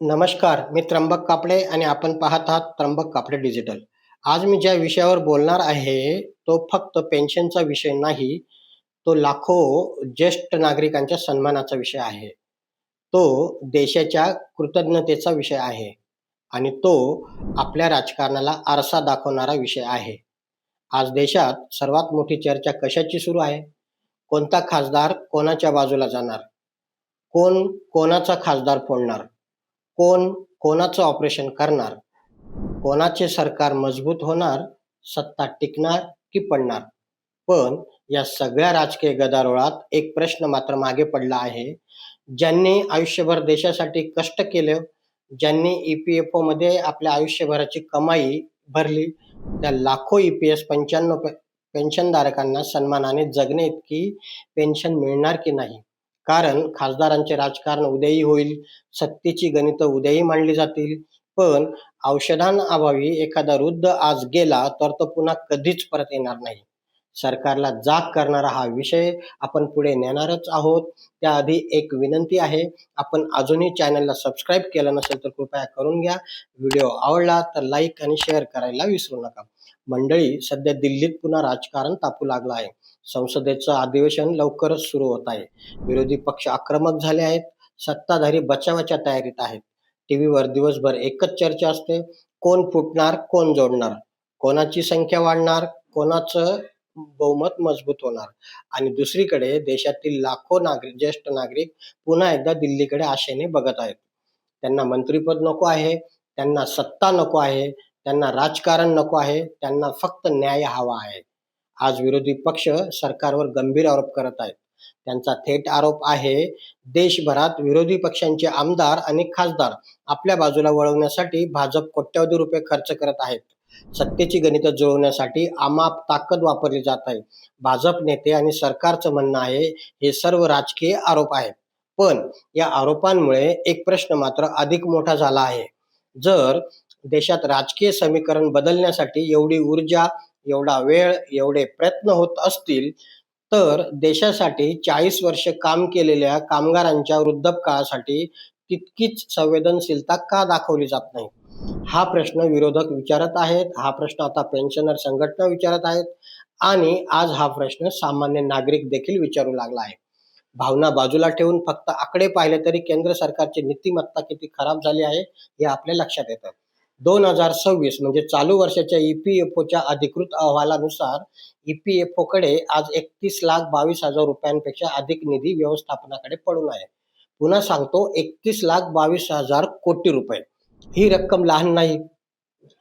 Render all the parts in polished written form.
नमस्कार, मी त्र्यंबक कापडे आणि आपण पाहत आहात त्र्यंबक कापडे डिजिटल. आज मी ज्या विषयावर बोलणार आहे, तो फक्त पेन्शनचा विषय नाही, तो लाखो ज्येष्ठ नागरिकांच्या सन्मानाचा विषय आहे. तो देशाच्या कृतज्ञतेचा विषय आहे आणि तो आपल्या राजकारणाला आरसा दाखवणारा विषय आहे. आज देशात सर्वात मोठी चर्चा कशाची सुरू आहे? कोणता खासदार कोणाच्या बाजूला जाणार? कोण कोणाचा खासदार फोडणार? कोण कोणाचं ऑपरेशन करणार? कोणाचे सरकार मजबूत होणार? सत्ता टिकणार की पडणार? पण या सगळ्या राजकीय गदारोळात एक प्रश्न मात्र मागे पडला आहे. ज्यांनी आयुष्यभर देशासाठी कष्ट केलं, ज्यांनी ई-पी-एफ-ओ मध्ये आपल्या आयुष्यभराची कमाई भरली, त्या लाखो ई-पी-एस 95 पेन्शनधारकांना सन्मानाने जगणे इतकी पेन्शन मिळणार की नाही? कारण खासदारांचे राजकारण उद्याही होईल, सत्तेची गणितं उद्याही मांडली जातील, पण औषधांअभावी एखादा वृद्ध आज गेला तर तो पुन्हा कधीच परत येणार नाही. सरकारला जाग करणारा हा विषय आपण पुढे नेणारच आहोत. त्याआधी एक विनंती आहे, आपण अजूनही चॅनलला सबस्क्राईब केलं नसेल तर कृपया करून घ्या. व्हिडिओ आवडला तर लाईक आणि शेअर करायला विसरू नका. मंडळी, सध्या दिल्लीत पुन्हा राजकारण तापू लागलं आहे. संसदेचं अधिवेशन लवकरच सुरू होत आहे. विरोधी पक्ष आक्रमक झाले आहेत. सत्ताधारी बचावाच्या तयारीत आहेत. टीव्हीवर दिवसभर एकच चर्चा असते, कोण फुटणार, कोण जोडणार, कोणाची संख्या वाढणार, कोणाचं बहुमत मजबूत होणार. आणि दुसरीकडे देशातील लाखो ज्येष्ठ नागरिक पुन्हा एकदा दिल्लीकडे आशेने बघत आहेत. त्यांना मंत्रीपद नको आहे, त्यांना सत्ता नको आहे, त्यांना राजकारण नको आहे, त्यांना फक्त न्याय हवा आहे. आज विरोधी पक्ष सरकारवर गंभीर आरोप करत आहेत. त्यांचा थेट आरोप आहे, देशभरात विरोधी पक्षांचे आमदार आणि खासदार आपल्या बाजूला वळवण्यासाठी भाजप कोट्यवधी रुपये खर्च करत आहेत. सत्तेची गणितं जुळवण्यासाठी अमाप ताकद वापरली जात आहे. भाजप नेते आणि सरकारचं म्हणणं आहे, हे सर्व राजकीय आरोप आहेत. पण या आरोपांमुळे एक प्रश्न मात्र अधिक मोठा झाला आहे. जर देशात राजकीय समीकरण बदलण्यासाठी एवढी ऊर्जा, एवढा वेळ, एवढे प्रयत्न होत असतील, तर देशासाठी 40 वर्ष काम केलेल्या कामगारांच्या वृद्धापकाळासाठी तितकीच संवेदनशीलता का दाखवली जात नाही? हा प्रश्न विरोधक विचारत आहेत, हा प्रश्न आता पेन्शनर संघटना विचारत आहेत आणि आज हा प्रश्न सामान्य नागरिक देखील विचारू लागला आहे. भावना बाजूला ठेवून फक्त आकडे पाहिले तरी केंद्र सरकारची नीतिमत्ता किती खराब झाली आहे हे आपल्या लक्षात येतं. 2026 म्हणजे चालू वर्षाच्या ई-पी-एफ-ओच्या अधिकृत अहवालानुसार ई-पी-एफ-ओकडे आज 31,22,000 रुपयांपेक्षा अधिक निधी व्यवस्थापनाकडे पडून आहे. पुन्हा सांगतो, 31,22,000 कोटी रुपये. ही रक्कम लहान नाही.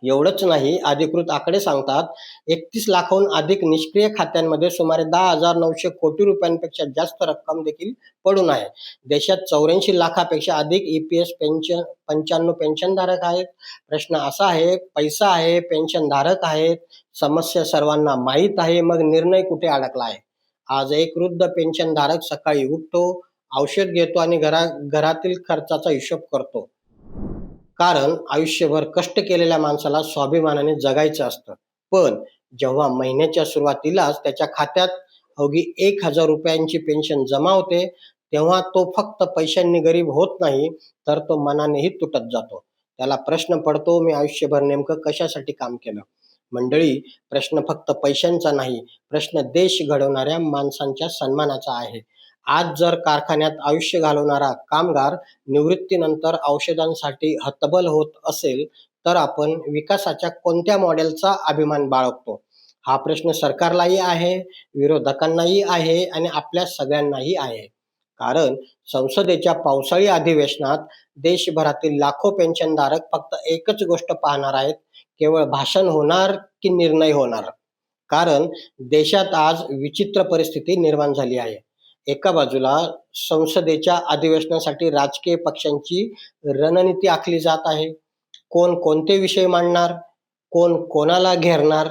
एवढंच नाही, अधिकृत आकडे सांगतात 31 लाखाहून अधिक निष्क्रिय खात्यांमध्ये सुमारे 10,900 कोटी रुपयांपेक्षा जास्त रक्कम देखील पडून आहे. देशात 84 लाखापेक्षा अधिक ई-पी-एस 95 पेन्शनधारक आहेत. प्रश्न असा आहे, पैसा आहे, पेन्शनधारक आहेत, समस्या सर्वांना माहीत आहे, मग निर्णय कुठे अडकला आहे? आज एक वृद्ध पेन्शनधारक सकाळी उठतो, औषध घेतो आणि घरातील खर्चाचा हिशोब करतो. कारण आयुष्यभर कष्ट केलेल्या माणसाला स्वाभिमानाने जगायचं असतं. पण जेव्हा महिन्याच्या सुरुवातीलाच त्याच्या खात्यात अवघी 1,000 रुपयांची पेन्शन जमा होते, तेव्हा तो फक्त पैशांनी गरीब होत नाही, तर तो मनानेही तुटत जातो. त्याला प्रश्न पडतो, मी आयुष्यभर नेमकं कशासाठी काम केलं? मंडळी, प्रश्न फक्त पैशांचा नाही, प्रश्न देश घडवणाऱ्या माणसांच्या सन्मानाचा आहे. आज जर कारखान्यात आयुष्य घालवणारा कामगार निवृत्तीनंतर औषधांसाठी हतबल होत असेल, तर आपण विकासाच्या कोणत्या मॉडेलचा अभिमान बाळगतो? हा प्रश्न सरकारलाही आहे, विरोधकांनाही आहे आणि आपल्या सगळ्यांनाही आहे. कारण संसदेच्या पावसाळी अधिवेशनात देशभरातील लाखो पेन्शनधारक फक्त एकच गोष्ट पाहणार आहेत, केवळ भाषण होणार की निर्णय होणार? कारण देशात आज विचित्र परिस्थिती निर्माण झाली आहे. एका बाजूला संसदेच्या अधिवेशनासाठी राजकीय पक्षांची रणनीती आखली जात आहे. कोण कोणते विषय मांडणार, कोण कोणाला घेरणार,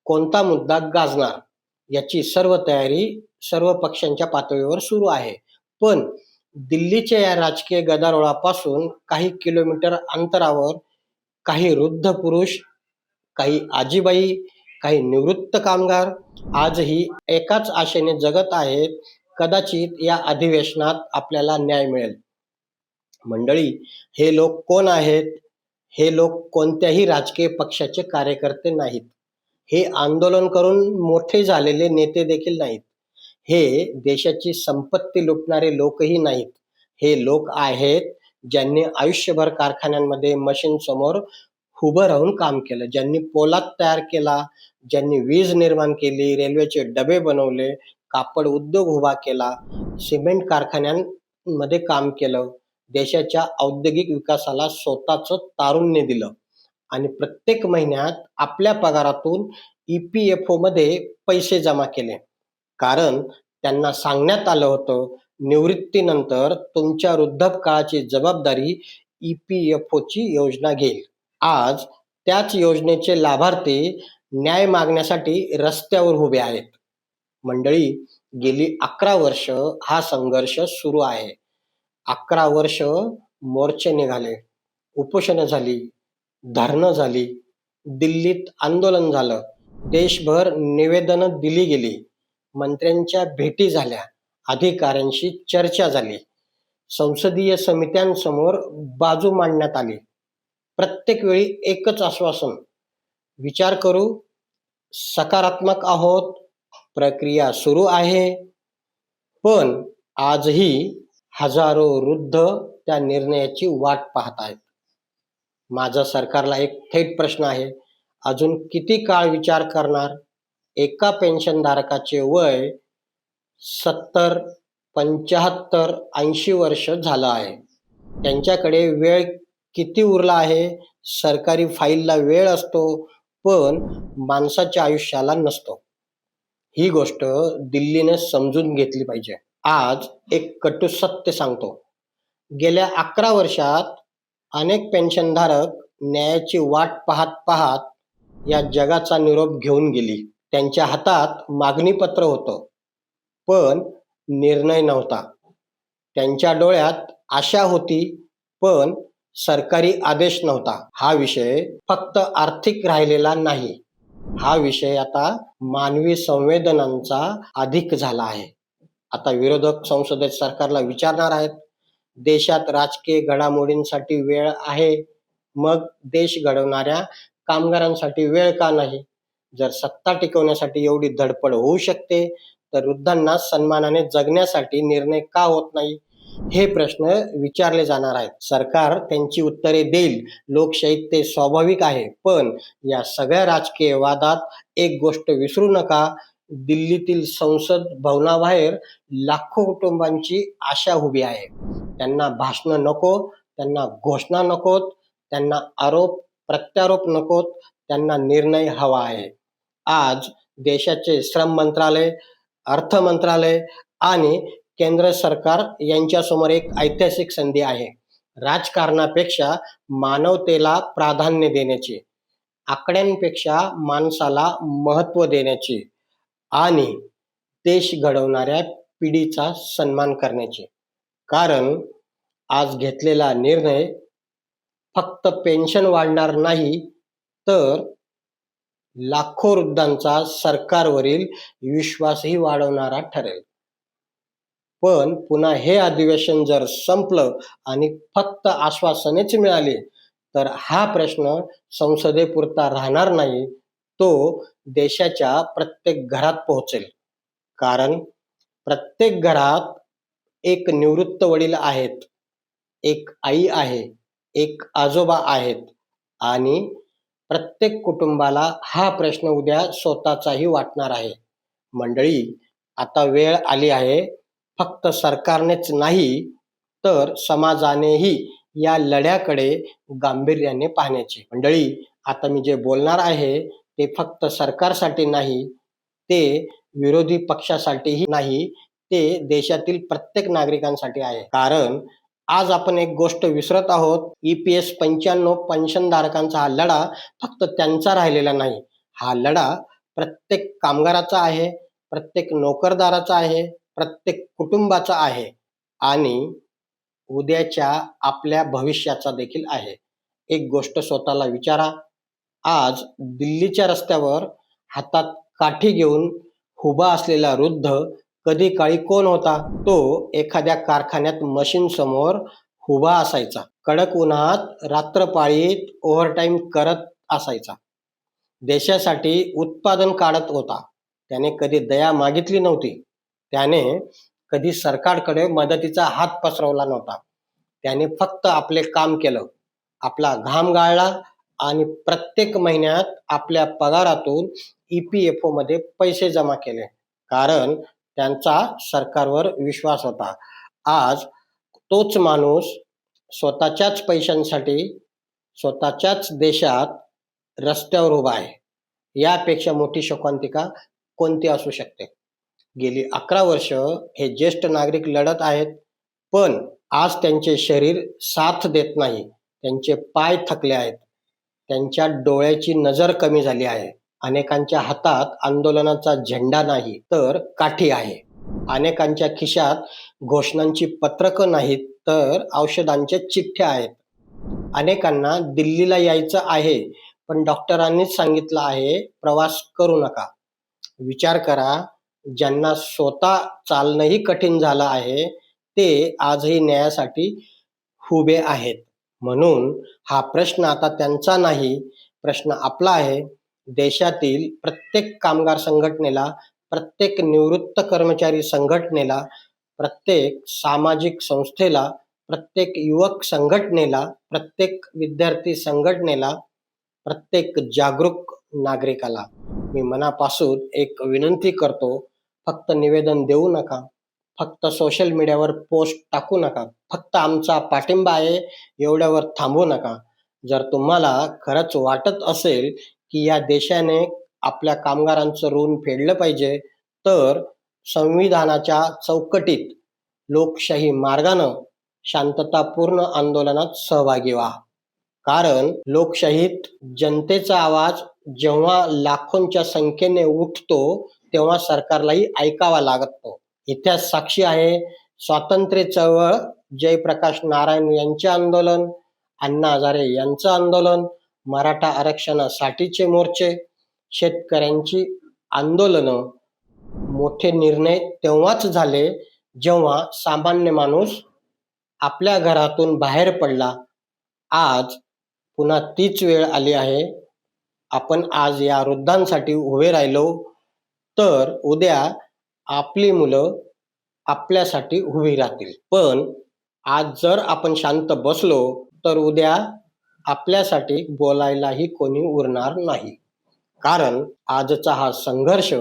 कोणता मुद्दा गाजणार, याची सर्व तयारी सर्व पक्षांच्या पातळीवर सुरू आहे. पण दिल्लीच्या या राजकीय गदारोळापासून काही किलोमीटर अंतरावर काही वृद्ध पुरुष, काही आजीबाई, काही निवृत्त कामगार आजही एकाच आशेने जगत आहेत, कदाचित या अधिवेशनात आपल्याला न्याय मिळेल. मंडळी, हे लोक कोण आहेत? हे लोक कोणत्याही राजकीय पक्षाचे कार्यकर्ते नाहीत. हे आंदोलन करून मोठे झालेले नेते देखील नाहीत. हे देशाची संपत्ती लुटणारे लोकही नाहीत. हे लोक आहेत ज्यांनी आयुष्यभर कारखान्यांमध्ये मशीन समोर उभं राहून काम केलं, ज्यांनी पोलाद तयार केला, ज्यांनी वीज निर्माण केली, रेल्वेचे डबे बनवले, कापड उद्योग उभा केला, सिमेंट कारखान्यांमध्ये काम केलं, देशाच्या औद्योगिक विकासाला स्वतःचं तारुण्य दिलं आणि प्रत्येक महिन्यात आपल्या पगारातून EPFO मध्ये पैसे जमा केले. कारण त्यांना सांगण्यात आलं होतं, निवृत्तीनंतर तुमच्या वृद्धापकाळाची जबाबदारी EPFOची योजना घेईल. आज त्याच योजनेचे लाभार्थी न्याय मागण्यासाठी रस्त्यावर उभे आहेत. मंडळी, गेली 11 वर्ष हा संघर्ष सुरू आहे. 11 वर्ष मोर्चे निघाले, उपोषणं झाली, धरणं झाली, दिल्लीत आंदोलन झालं, देशभर निवेदनं दिली गेली, मंत्र्यांच्या भेटी झाल्या, अधिकाऱ्यांशी चर्चा झाली, संसदीय समित्यांसमोर बाजू मांडण्यात आली. प्रत्येक वेळी एकच आश्वासन, विचार करू, सकारात्मक आहोत, प्रक्रिया सुरू आहे. पण आजही हजारो वृद्ध त्या निर्णयाची वाट पाहत आहेत. माझा सरकारला एक थेट प्रश्न आहे, अजून किती काळ विचार करणार? एका पेन्शनधारकाचे वय 70, 75, 80 वर्ष झालं आहे. त्यांच्याकडे वेळ किती उरला आहे? सरकारी फाईलला वेळ असतो, पण माणसाच्या आयुष्याला नसतो. ही गोष्ट दिल्लीने समजून घेतली पाहिजे. आज एक कटू सत्य सांगतो, गेल्या 11 वर्षात अनेक पेन्शनधारक न्यायाची वाट पाहत पाहत या जगाचा निरोप घेऊन गेली. त्यांच्या हातात मागणीपत्र होतं, पण निर्णय नव्हता. त्यांच्या डोळ्यात आशा होती, पण सरकारी आदेश नव्हता. हा विषय फक्त आर्थिक राहिलेला नाही, हा विषय आता मानवी संवेदनांचा अधिक झाला आहे. आता विरोधक संसदेत सरकारला विचारणार आहेत, देशात राजकीय घडामोडींसाठी वेळ आहे, मग देश घडवणाऱ्या कामगारांसाठी वेळ का नाही? जर सत्ता टिकवण्यासाठी एवढी धडपड होऊ शकते, तर वृद्धांना सन्मानाने जगण्यासाठी निर्णय का होत नाही? हे प्रश्न विचारले जाणार आहेत. सरकार त्यांची उत्तरे देईल. लोकशाहीत ते स्वाभाविक आहे. पण या सगळ्या राजकीय वादात एक गोष्ट विसरू नका, दिल्लीतील संसद भवनाबाहेर लाखो कुटुंबांची आशा उभी आहे. त्यांना भाषणं नको, त्यांना घोषणा नकोत, त्यांना आरोप प्रत्यारोप नकोत, त्यांना निर्णय हवा आहे. आज देशाचे श्रम मंत्रालय, अर्थ मंत्रालय आणि केंद्र सरकार यांच्यासमोर एक ऐतिहासिक संधी आहे. राजकारणापेक्षा मानवतेला प्राधान्य देण्याची, आकड्यांपेक्षा माणसाला महत्त्व देण्याची आणि देश घडवणाऱ्या पिढीचा सन्मान करण्याची. कारण आज घेतलेला निर्णय फक्त पेन्शन वाढणार नाही, तर लाखो वृद्धांचा सरकारवरील विश्वासही वाढवणारा ठरेल. पण पुन्हा हे अधिवेशन जर संपलं आणि फक्त आश्वासनेच मिळाली, तर हा प्रश्न संसदेपुरता राहणार नाही, तो देशाच्या प्रत्येक घरात पोहोचेल. कारण प्रत्येक घरात एक निवृत्त वडील आहेत, एक आई आहे, एक आजोबा आहेत आणि प्रत्येक कुटुंबाला हा प्रश्न उद्या स्वतःचाही वाटणार आहे. मंडळी, आता वेळ आली आहे, फक्त सरकारनेच नाही, तर समाजानेही या लढ्याकडे गांभीर्याने पाहण्याची. मंडळी, आता मी जे बोलणार आहे ते फक्त सरकारसाठी नाही, ते विरोधी पक्षासाठीही नाही, ते देशातील प्रत्येक नागरिकांसाठी आहे. कारण आज आपण एक गोष्ट विसरत आहोत, EPS 95 पेन्शनधारकांचा हा लढा फक्त त्यांचा राहिलेला नाही. हा लढा प्रत्येक कामगाराचा आहे, प्रत्येक नोकरदाराचा आहे, प्रत्येक कुटुंबाचा आहे आणि उद्याच्या आपल्या भविष्याचा देखील आहे. एक गोष्ट स्वतःला विचारा, आज दिल्लीच्या रस्त्यावर हातात काठी घेऊन उभा असलेला वृद्ध कधी काळी कोण होता? तो एखाद्या कारखान्यात मशीन समोर उभा असायचा. कडक उन्हात रात्रपाळीत ओव्हरटाईम करत असायचा. देशासाठी उत्पादन काढत होता. त्याने कधी दया मागितली नव्हती. त्याने कधी सरकारकडे मदतीचा हात पसरवला नव्हता. त्याने फक्त आपले काम केलं, आपला घाम गाळला आणि प्रत्येक महिन्यात आपल्या पगारातून EPFO मध्ये पैसे जमा केले. कारण त्यांचा सरकारवर विश्वास होता. आज तोच माणूस स्वतःच्याच पैशांसाठी स्वतःच्याच देशात रस्त्यावर उभा आहे. यापेक्षा मोठी शोकांतिका कोणती असू शकते? गेली 11 वर्ष हे ज्येष्ठ नागरिक लढत आहेत, पण आज त्यांचे शरीर साथ देत नाही. त्यांचे पाय थकले आहेत. त्यांच्या डोळ्याची नजर कमी झाली आहे. अनेकांच्या हातात आंदोलनाचा झेंडा नाही, तर काठी आहे. अनेकांच्या खिशात घोषणांची पत्रकं नाहीत, तर औषधांच्या चिठ्ठ्या आहेत. अनेकांना दिल्लीला यायचं आहे, पण डॉक्टरांनीच सांगितलं आहे, प्रवास करू नका. विचार करा, ज्यांना स्वतः चालणंही कठीण झालं आहे, ते आजही न्यायासाठी उभे आहेत. म्हणून हा प्रश्न आता त्यांचा नाही, प्रश्न आपला आहे. देशातील प्रत्येक कामगार संघटनेला, प्रत्येक निवृत्त कर्मचारी संघटनेला, प्रत्येक सामाजिक संस्थेला, प्रत्येक युवक संघटनेला, प्रत्येक विद्यार्थी संघटनेला, प्रत्येक जागरूक नागरिकाला मी मनापासून एक विनंती करतो. फक्त निवेदन देऊ नका, फक्त सोशल मीडियावर पोस्ट टाकू नका, फक्त आमचा पाठिंबा आहे एवढ्यावर थांबू नका. जर तुम्हाला खरंच वाटत असेल की या देशाने आपल्या कामगारांचं ऋण फेडलं पाहिजे, तर संविधानाच्या चौकटीत लोकशाही मार्गानं शांततापूर्ण आंदोलनात सहभागी व्हा. कारण लोकशाहीत जनतेचा आवाज जेव्हा लाखोंच्या संख्येने उठतो, तेव्हा सरकारलाही ऐकावा लागतो. इतिहास साक्षी आहे. स्वातंत्र्य चळवळ, जयप्रकाश नारायण यांचे आंदोलन, अण्णा हजारे यांचं आंदोलन, मराठा आरक्षणासाठीचे मोर्चे, शेतकऱ्यांची आंदोलनं, मोठे निर्णय तेव्हाच झाले जेव्हा सामान्य माणूस आपल्या घरातून बाहेर पडला. आज पुन्हा तीच वेळ आली आहे. आपण आज या वृद्धांसाठी उभे राहिलो, तर उद्या आपली मुलं आपल्यासाठी उभी राहतील. पण आज जर आपण शांत बसलो, तर उद्या आपल्यासाठी बोलायलाही कोणी उरणार नाही. कारण आजचा हा संघर्ष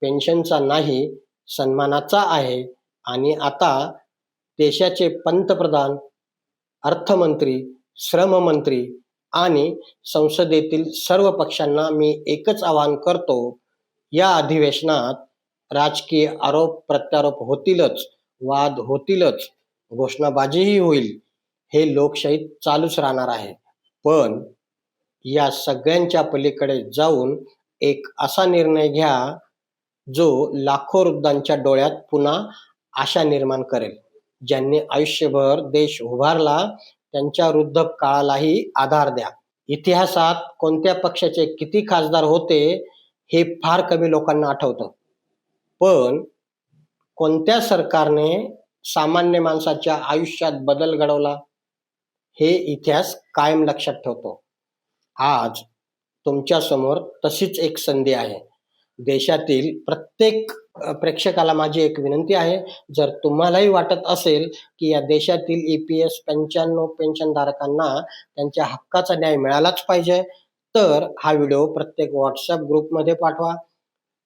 पेन्शनचा नाही, सन्मानाचा आहे. आणि आता देशाचे पंतप्रधान, अर्थमंत्री, श्रममंत्री आणि संसदेतील सर्व पक्षांना मी एकच आवाहन करतो, या अधिवेशनात राजकीय आरोप प्रत्यारोप होतीलच, वाद होतीलच, घोषणाबाजीही होईल. हे लोकशाहीत चालूच राहणार आहे. पण या सगळ्यांच्या पलीकडे जाऊन एक असा निर्णय घ्या, जो लाखो वृद्धांच्या डोळ्यात पुन्हा आशा निर्माण करेल. ज्यांनी आयुष्यभर देश उभारला, त्यांच्या वृद्धकाळालाही आधार द्या. इतिहासात कोणत्या पक्षाचे किती खासदार होते हे फार कमी लोकांना आठवतं. पण कोणत्या सरकारने सामान्य माणसाच्या आयुष्यात बदल घडवला हे इतिहास कायम लक्षात ठेवतो. आज तुमच्यासमोर तशीच एक संधी आहे. देशातील प्रत्येक प्रेक्षकाला माझी एक विनंती आहे, जर तुम्हालाही वाटत असेल की या देशातील EPS 95 पेन्शनधारकांना त्यांच्या हक्काचा न्याय मिळालाच पाहिजे, तर हा व्हिडिओ प्रत्येक WhatsApp ग्रुपमध्ये पाठवा,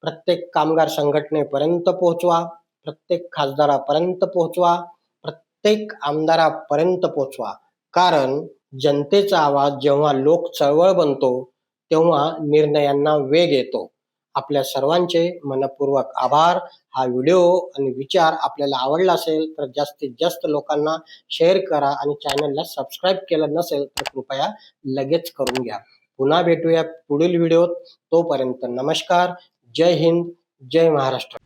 प्रत्येक कामगार संघटनेपर्यंत पोहोचवा, प्रत्येक खासदारापर्यंत पोहोचवा, प्रत्येक आमदारापर्यंत पोहोचवा. कारण जनतेचा आवाज जेव्हा लोक चळवळ बनतो, तेव्हा निर्णयांना वेग येतो. आपल्या सर्वांचे मनपूर्वक आभार. हा व्हिडिओ आणि विचार आपल्याला आवडला असेल तर जास्तीत जास्त लोकांना शेअर करा आणि चॅनलला सबस्क्राईब केलं नसेल तर कृपया लगेच करून घ्या. पुन्हा भेटूया पुढील व्हिडिओत. तोपर्यंत नमस्कार. जय हिंद, जय महाराष्ट्र.